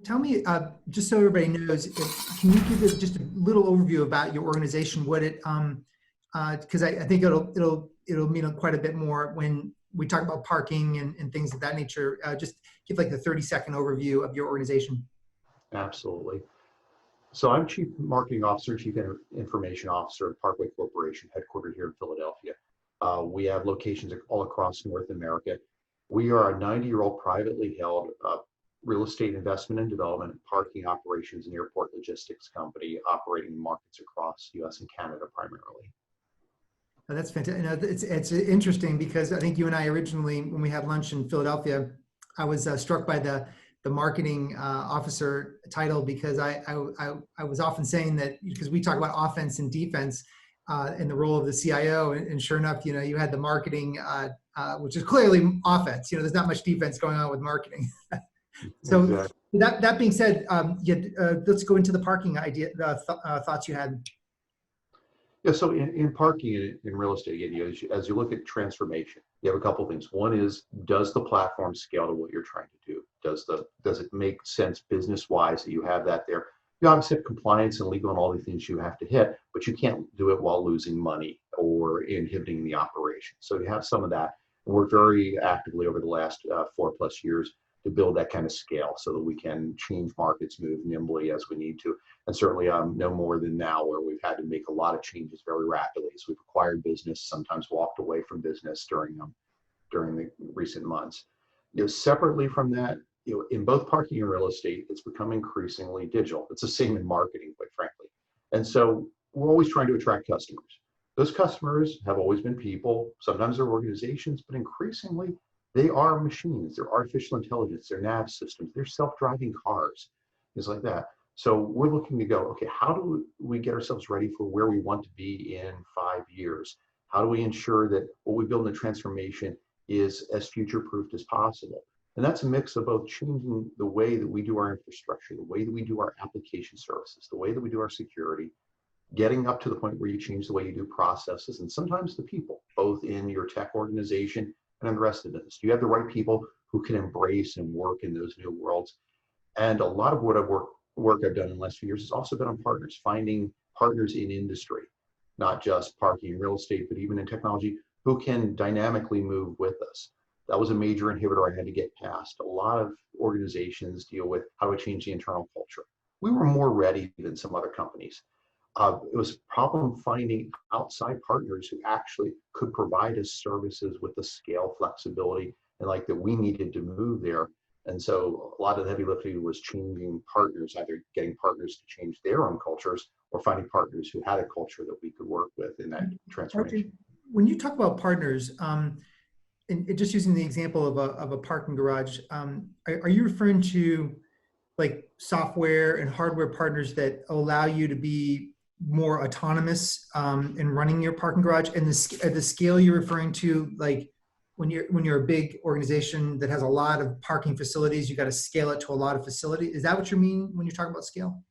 tell me, just so everybody knows, can you give us just a little overview about your organization? What it, because I think it'll mean quite a bit more when we talk about parking and things of that nature. Just give like the 30-second overview of your organization. Absolutely. So I'm Chief Marketing Officer, Chief Information Officer at Parkway Corporation, headquartered here in Philadelphia. We have locations all across North America. We are a 90-year-old privately held real estate investment and development, parking operations, and airport logistics company operating in markets across U.S. and Canada primarily. Oh, that's fantastic. It's interesting because I think you and I originally, when we had lunch in Philadelphia, I was struck by the marketing officer title, because I was often saying that, because we talk about offense and defense in the role of the CIO, and sure enough, you had the marketing, which is clearly offense. There's not much defense going on with marketing. So exactly. That being said, let's go into the parking idea, thoughts you had. Yeah, so in parking in real estate, as you look at transformation, you have a couple of things. One is, does the platform scale to what you're trying to do? Does it make sense business-wise that you have that there? You obviously have compliance and legal and all the things you have to hit, but you can't do it while losing money or inhibiting the operation. So you have some of that. And worked very actively over the last 4+ years to build that kind of scale so that we can change markets, move nimbly as we need to. And certainly no more than now, where we've had to make a lot of changes very rapidly. So we've acquired business, sometimes walked away from business during the recent months. Separately from that, in both parking and real estate, it's become increasingly digital. It's the same in marketing, quite frankly. And so we're always trying to attract customers. Those customers have always been people, sometimes they're organizations, but increasingly they are machines, they're artificial intelligence, they're nav systems, they're self-driving cars, things like that. So we're looking to go, okay, how do we get ourselves ready for where we want to be in 5 years? How do we ensure that what we build in the transformation is as future-proofed as possible? And that's a mix of both changing the way that we do our infrastructure, the way that we do our application services, the way that we do our security, getting up to the point where you change the way you do processes, and sometimes the people, both in your tech organization and in the rest of the business. You have the right people who can embrace and work in those new worlds. And a lot of what work I've done in the last few years has also been on partners, finding partners in industry, not just parking and real estate, but even in technology, who can dynamically move with us. That was a major inhibitor I had to get past. A lot of organizations deal with how to change the internal culture. We were more ready than some other companies. It was a problem finding outside partners who actually could provide us services with the scale, flexibility, and that we needed to move there. And so a lot of the heavy lifting was changing partners, either getting partners to change their own cultures or finding partners who had a culture that we could work with in that transformation. When you talk about partners, and just using the example of a parking garage, are you referring to like software and hardware partners that allow you to be more autonomous in running your parking garage? And the scale you're referring to, like when you're a big organization that has a lot of parking facilities, you got to scale it to a lot of facilities. Is that what you mean when you talk about scale?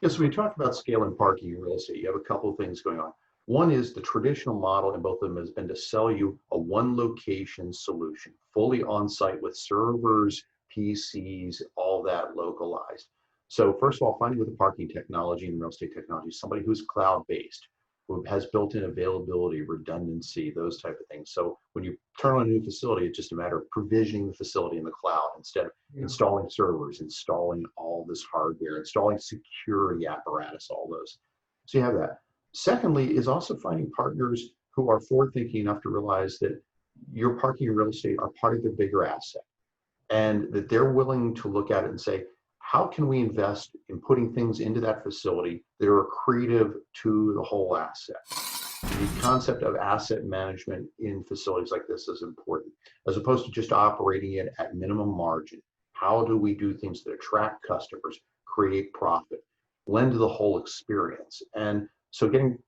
Yes, when you talk about scale in parking and real estate, you have a couple of things going on. One is the traditional model in both of them has been to sell you a one location solution, fully on site with servers, PCs, all that localized. So first of all, finding with the parking technology and real estate technology, somebody who's cloud-based, who has built-in availability, redundancy, those type of things. So when you turn on a new facility, it's just a matter of provisioning the facility in the cloud instead of installing servers, installing all this hardware, installing security apparatus, all those. So you have that. Secondly, is also finding partners who are forward-thinking enough to realize that your parking and real estate are part of their bigger asset, and that they're willing to look at it and say, how can we invest in putting things into that facility that are accretive to the whole asset? The concept of asset management in facilities like this is important, as opposed to just operating it at minimum margin. How do we do things that attract customers, create profit, lend to the whole experience? And so getting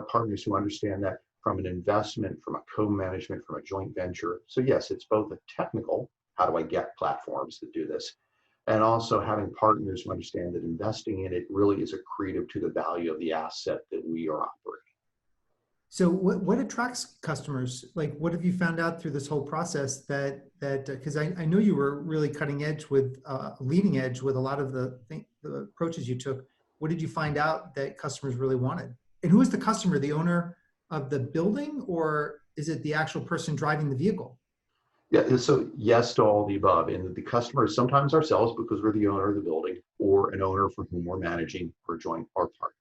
partners who understand that from an investment, from a co-management, from a joint venture. So yes, it's both a technical, how do I get platforms that do this, and also having partners who understand that investing in it really is accretive to the value of the asset that we are operating. So what attracts customers? Like, what have you found out through this whole process that because I know you were really cutting edge with leading edge with a lot of the approaches you took. What did you find out that customers really wanted? And who is the customer? The owner of the building, or is it the actual person driving the vehicle? Yeah, so yes to all the above. And the customer is sometimes ourselves because we're the owner of the building, or an owner for whom we're managing or joint our partner.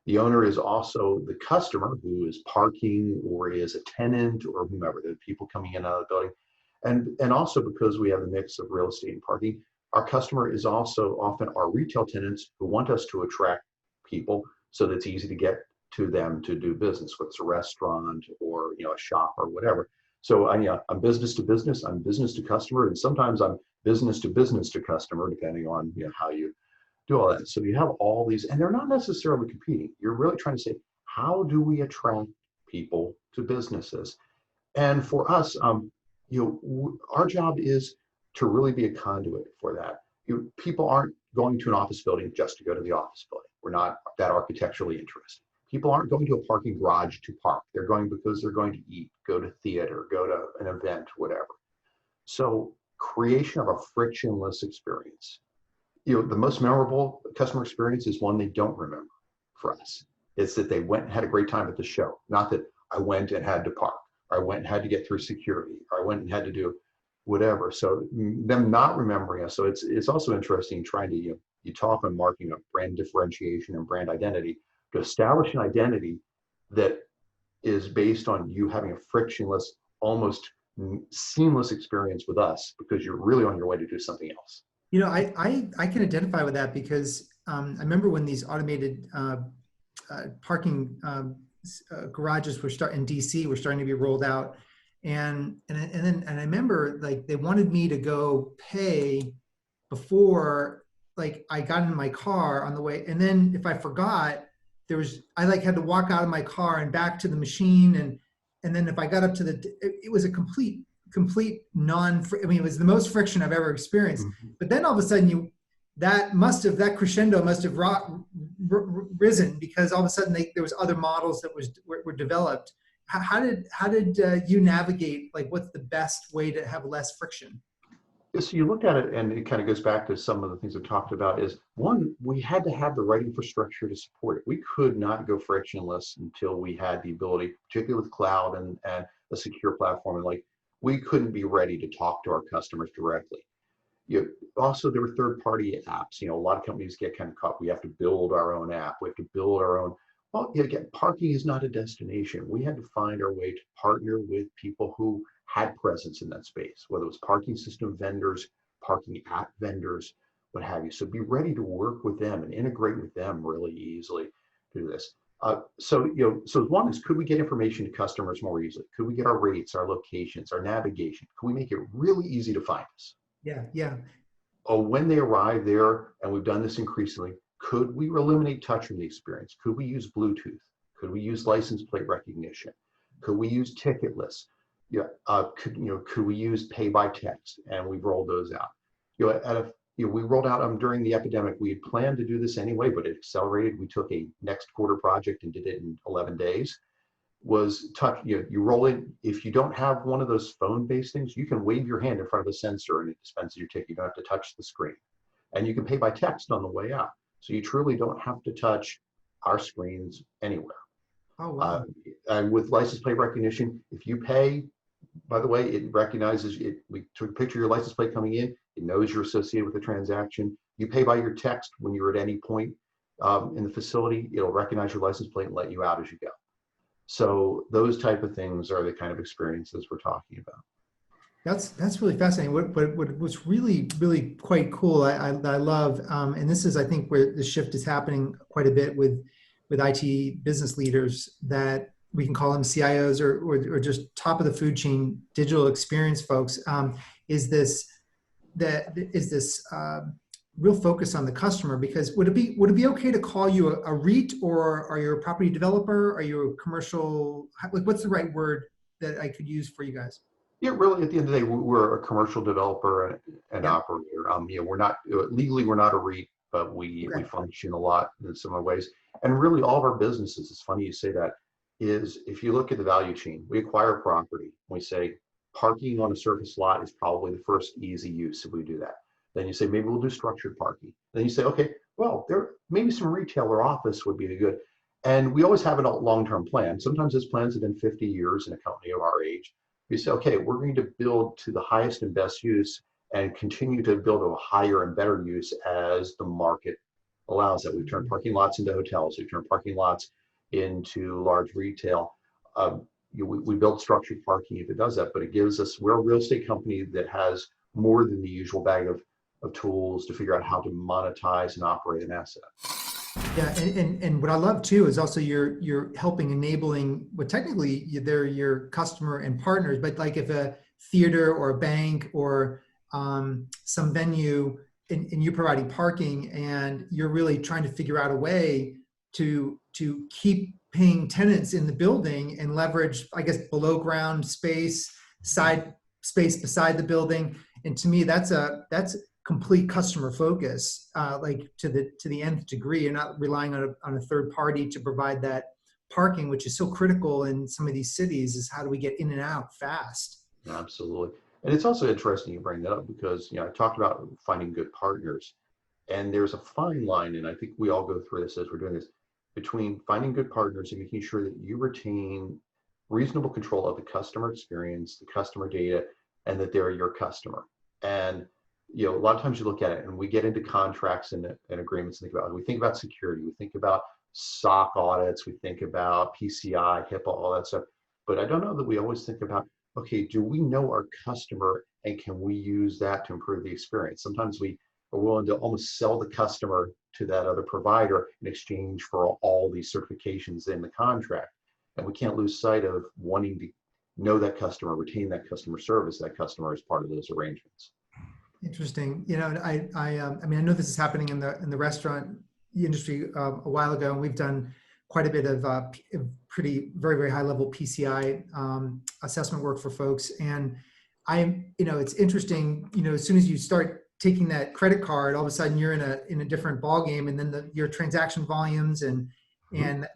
The owner is also the customer who is parking or is a tenant or whomever, the people coming in and out of the building. And also because we have a mix of real estate and parking, our customer is also often our retail tenants who want us to attract people so that it's easy to get to them to do business, whether it's a restaurant or a shop or whatever. So I'm business to business, I'm business to customer, and sometimes I'm business to customer, depending on how you do all that. So you have all these, and they're not necessarily competing. You're really trying to say, how do we attract people to businesses? And for us, our job is to really be a conduit for that. People aren't going to an office building just to go to the office building. We're not that architecturally interested. People aren't going to a parking garage to park. They're going because they're going to eat, go to theater, go to an event, whatever. So creation of a frictionless experience. The most memorable customer experience is one they don't remember for us. It's that they went and had a great time at the show. Not that I went and had to park, or I went and had to get through security, or I went and had to do whatever. So them not remembering us. So it's also interesting trying to, you talk on marking up brand differentiation and brand identity to establish an identity that is based on you having a frictionless, almost seamless experience with us because you're really on your way to do something else. I can identify with that because I remember when these automated parking garages were in DC were starting to be rolled out, and I remember like they wanted me to go pay before like I got in my car on the way, and then if I forgot, I like had to walk out of my car and back to the machine, and then if I got up to it was a complete I mean, it was the most friction I've ever experienced. Mm-hmm. But then all of a sudden that crescendo must have risen because all of a sudden there was other models that were developed. How did you navigate, like, what's the best way to have less friction? So you looked at it, and it kind of goes back to some of the things I've talked about. Is one, we had to have the right infrastructure to support it. We could not go frictionless until we had the ability, particularly with cloud and a secure platform. And like, we couldn't be ready to talk to our customers directly. Also, there were third-party apps. A lot of companies get kind of caught. We have to build our own app. We have to build our own. Well, again, parking is not a destination. We had to find our way to partner with people who had presence in that space, whether it was parking system vendors, parking app vendors, what have you. So be ready to work with them and integrate with them really easily to do this. So one is, could we get information to customers more easily? Could we get our rates, our locations, our navigation? Could we make it really easy to find us? Yeah. When they arrive there, and we've done this increasingly, could we eliminate touch from the experience? Could we use Bluetooth? Could we use license plate recognition? Could we use ticket lists? Could we use pay by text? And we've rolled those out. We rolled out during the epidemic. We had planned to do this anyway, but it accelerated. We took a next quarter project and did it in 11 days. Was touch. You roll in. If you don't have one of those phone-based things, you can wave your hand in front of a sensor and it dispenses your ticket. You don't have to touch the screen, and you can pay by text on the way out. So you truly don't have to touch our screens anywhere. Oh, wow. And with license plate recognition, if you pay, by the way, it recognizes it. We took a picture of your license plate coming in. It knows you're associated with the transaction. You pay by your text when you're at any point in the facility. It'll recognize your license plate and let you out as you go. So those type of things are the kind of experiences we're talking about. That's really fascinating. What's really quite cool, I love, and this is, I think, where the shift is happening quite a bit with IT business leaders, that we can call them CIOs or just top of the food chain digital experience folks, is this real focus on the customer. Because would it be okay to call you a REIT, or are you a property developer? Are you a commercial? Like, what's the right word that I could use for you guys? Yeah, really, at the end of the day, we're a commercial developer and Yeah. operator. We're not legally, we're not a REIT, but we Okay. function a lot in similar ways. And really, all of our businesses. It's funny you say that. is if you look at the value chain, we acquire property. We say parking on a surface lot is probably the first easy use if we do that. Then you say maybe we'll do structured parking. Then you say, okay, well, there maybe some retail or office would be good. And we always have a long-term plan. Sometimes those plans have been 50 years in a company of our age. We say, okay, we're going to build to the highest and best use and continue to build a higher and better use as the market allows that. We've turned parking lots into hotels. We've turned parking lots into large retail. We build structured parking if it does that, but it gives us, we're a real estate company that has more than the usual bag of tools to figure out how to monetize and operate an asset. Yeah, and what I love too is also you're helping enabling what technically they're your customer and partners, but like if a theater or a bank or some venue and you're providing parking and you're really trying to figure out a way to keep paying tenants in the building and leverage, I guess, below ground space, side space beside the building. And to me, that's complete customer focus, like to the nth degree. You're not relying on a third party to provide that parking, which is so critical in some of these cities. Is how do we get in and out fast? Absolutely. And it's also interesting you bring that up because, I talked about finding good partners, and there's a fine line, and I think we all go through this as we're doing this, between finding good partners and making sure that you retain reasonable control of the customer experience, the customer data, and that they're your customer. And a lot of times you look at it and we get into contracts and agreements and we think about security, we think about SOC audits, we think about PCI, HIPAA, all that stuff. But I don't know that we always think about, okay, do we know our customer and can we use that to improve the experience? Sometimes we are willing to almost sell the customer to that other provider in exchange for all these certifications in the contract. And we can't lose sight of wanting to know that customer, retain that customer service, that customer as part of those arrangements. Interesting. I mean, I know this is happening in the restaurant industry a while ago, and we've done quite a bit of pretty very high level PCI assessment work for folks. And it's interesting. As soon as you start taking that credit card, all of a sudden you're in a different ball game, and then your transaction volumes and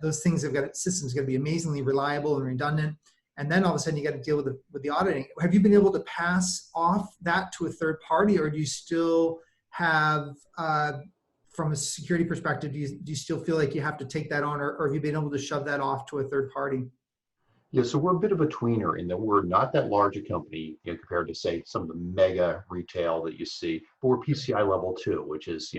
those things systems got to be amazingly reliable and redundant. And then all of a sudden you got to deal with the auditing. Have you been able to pass off that to a third party, or do you still have, from a security perspective, do you still feel like you have to take that on, or have you been able to shove that off to a third party? Yeah, so we're a bit of a tweener in that we're not that large a company compared to, say, some of the mega retail that you see, but we're PCI level 2, which is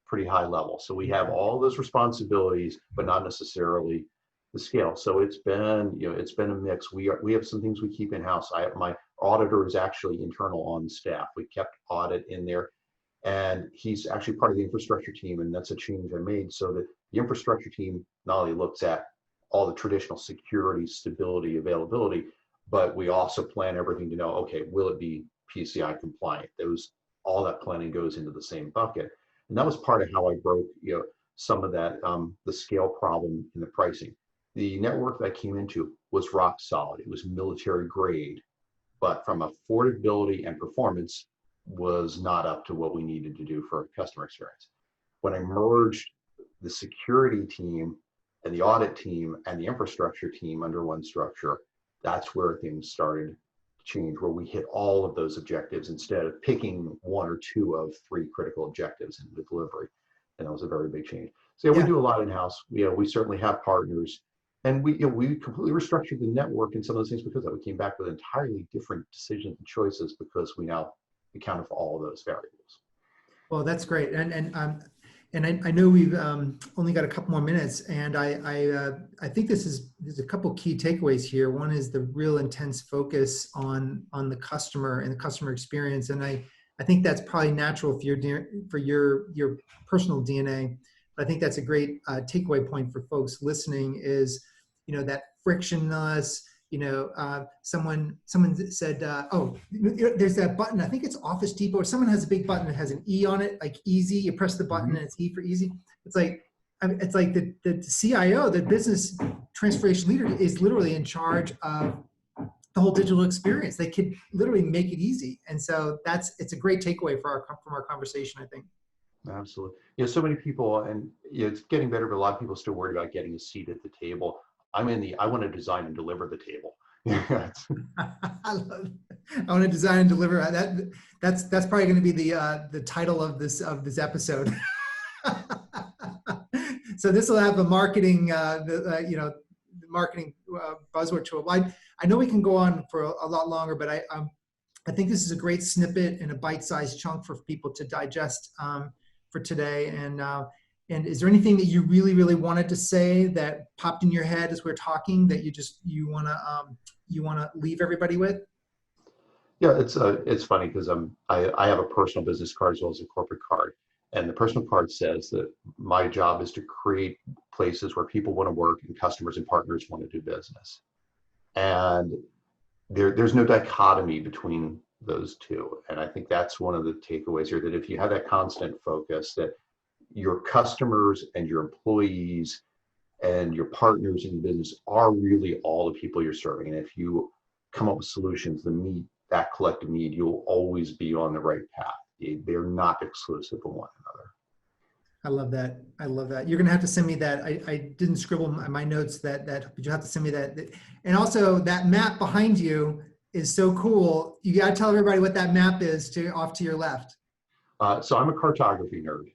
pretty high level. So we have all those responsibilities, but not necessarily the scale. So it's been a mix. We have some things we keep in house. My auditor is actually internal on staff. We kept audit in there, and he's actually part of the infrastructure team, and that's a change I made so that the infrastructure team not only looks at all the traditional security, stability, availability, but we also plan everything to know, okay, will it be PCI compliant? All that planning goes into the same bucket. And that was part of how I broke, some of that, the scale problem in the pricing. The network that I came into was rock solid. It was military grade, but from affordability and performance was not up to what we needed to do for customer experience. When I merged the security team and the audit team and the infrastructure team under one structure, that's where things started to change, where we hit all of those objectives instead of picking one or two of three critical objectives in the delivery. And that was a very big change. So we do a lot in-house. We certainly have partners. And we completely restructured the network and some of those things because of that. We came back with entirely different decisions and choices because we now accounted for all of those variables. Well, that's great. And I know we've only got a couple more minutes, and I think there's a couple key takeaways here. One is the real intense focus on the customer and the customer experience, and I think that's probably natural for your personal DNA. But I think that's a great takeaway point for folks listening is that frictionless. Someone said, there's that button. I think it's Office Depot. Or someone has a big button that has an E on it, like easy. You press the button and it's E for easy. It's like the CIO, the business transformation leader, is literally in charge of the whole digital experience. They could literally make it easy, and so it's a great takeaway from our conversation, I think. Absolutely. So many people, and it's getting better, but a lot of people still worried about getting a seat at the table. I want to design and deliver the table. It's- I want to design and deliver that. That's probably going to be the title of this episode. So this will have a marketing, marketing buzzword to it. I know we can go on for a lot longer, but I think this is a great snippet and a bite-sized chunk for people to digest for today. And is there anything that you really, really wanted to say that popped in your head as we're talking that you want to leave everybody with? Yeah, it's funny because I have a personal business card as well as a corporate card. And the personal card says that my job is to create places where people want to work and customers and partners want to do business. And there's no dichotomy between those two. And I think that's one of the takeaways here, that if you have that constant focus that your customers and your employees and your partners in the business are really all the people you're serving. And if you come up with solutions that meet that collective need, you'll always be on the right path. They're not exclusive of one another. I love that. I love that. You're going to have to send me that. I didn't scribble my notes but you have to send me that. And also that map behind you is so cool. You got to tell everybody what that map is off to your left. So I'm a cartography nerd.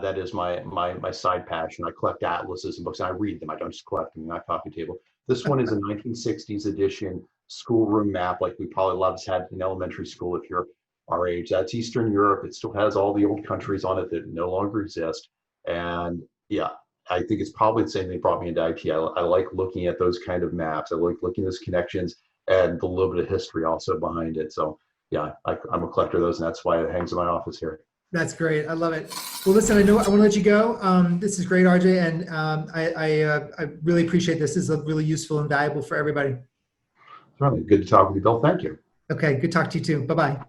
That is my side passion. I collect atlases and books, and I read them. I don't just collect them in my coffee table. This one is a 1960s edition schoolroom map, like we probably a lot of us had in elementary school if you're our age. That's Eastern Europe. It still has all the old countries on it that no longer exist. And yeah, I think it's probably the same thing that brought me into IT. I like looking at those kind of maps. I like looking at those connections and the little bit of history also behind it. So yeah, I'm a collector of those, and that's why it hangs in my office here. That's great. I love it. Well, listen, I want to let you go. This is great, RJ, and I really appreciate this. This is really useful and valuable for everybody. Certainly good to talk with you, Bill. Thank you. Okay, good talk to you too. Bye-bye.